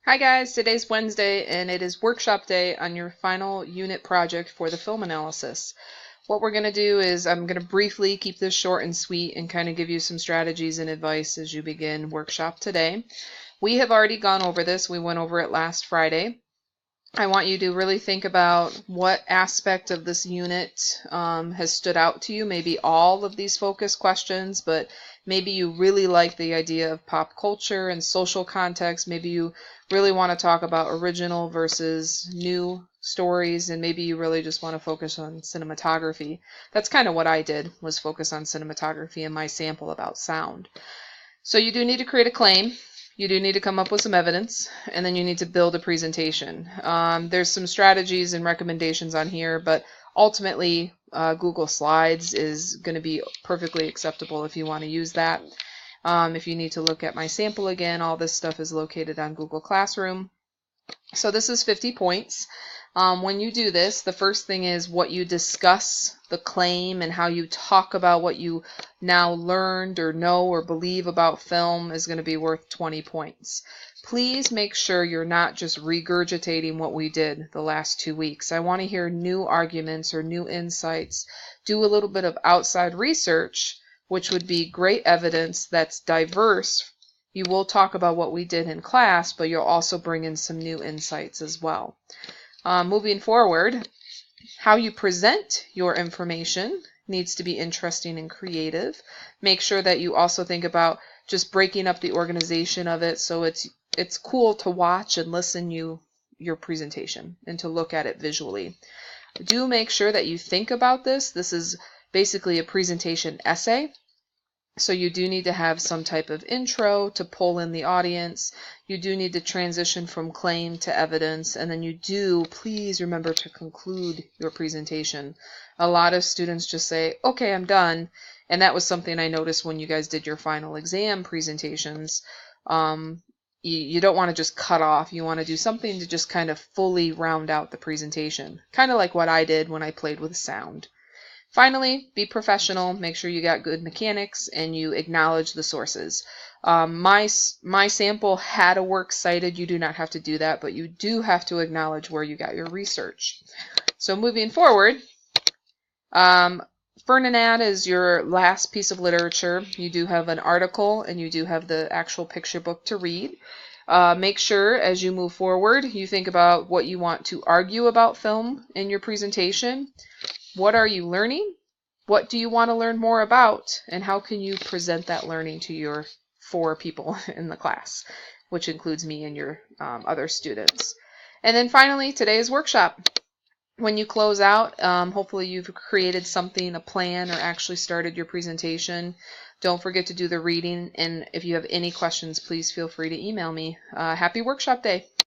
Hi guys, today's Wednesday and it is workshop day on your final unit project for the film analysis. What we're going to do is I'm going to briefly keep this short and sweet and kind of give you some strategies and advice as you begin workshop today. We have already gone over this. We went over it last Friday. I want you to really think about what aspect of this unit has stood out to you. Maybe all of these focus questions, but maybe you really like the idea of pop culture and social context. Maybe you really want to talk about original versus new stories, and maybe you really just want to focus on cinematography. That's kind of what I did, was focus on cinematography in my sample about sound. So you do need to create a claim. You do need to come up with some evidence, and then you need to build a presentation. There's some strategies and recommendations on here, but ultimately Google Slides is going to be perfectly acceptable if you want to use that. If you need to look at my sample again, all this stuff is located on Google Classroom. So this is 50 points. When you do this, the first thing is what you discuss, the claim, and how you talk about what you now learned or know or believe about film is going to be worth 20 points. Please make sure you're not just regurgitating what we did the last 2 weeks. I want to hear new arguments or new insights. Do a little bit of outside research, which would be great evidence that's diverse. You will talk about what we did in class, but you'll also bring in some new insights as well. Moving forward, how you present your information needs to be interesting and creative. Make sure that you also think about just breaking up the organization of it so it's cool to watch and listen your presentation and to look at it visually. Do make sure that you think about this. This is basically a presentation essay. So you do need to have some type of intro to pull in the audience. You do need to transition from claim to evidence, and then you do please remember to conclude your presentation. A lot of students just say, okay, I'm done. And that was something I noticed when you guys did your final exam presentations. You don't want to just cut off. You want to do something to just kind of fully round out the presentation. Kind of like what I did when I played with sound. Finally, be professional. Make sure you got good mechanics and you acknowledge the sources. My sample had a works cited. You do not have to do that, but you do have to acknowledge where you got your research. So moving forward, Ferdinand is your last piece of literature. You do have an article and you do have the actual picture book to read. Make sure as you move forward, you think about what you want to argue about film in your presentation. What are you learning? What do you want to learn more about? And how can you present that learning to your 4 people in the class, which includes me and your other students. And then finally, today's workshop. When you close out, hopefully you've created something, a plan, or actually started your presentation. Don't forget to do the reading. And if you have any questions, please feel free to email me. Happy workshop day.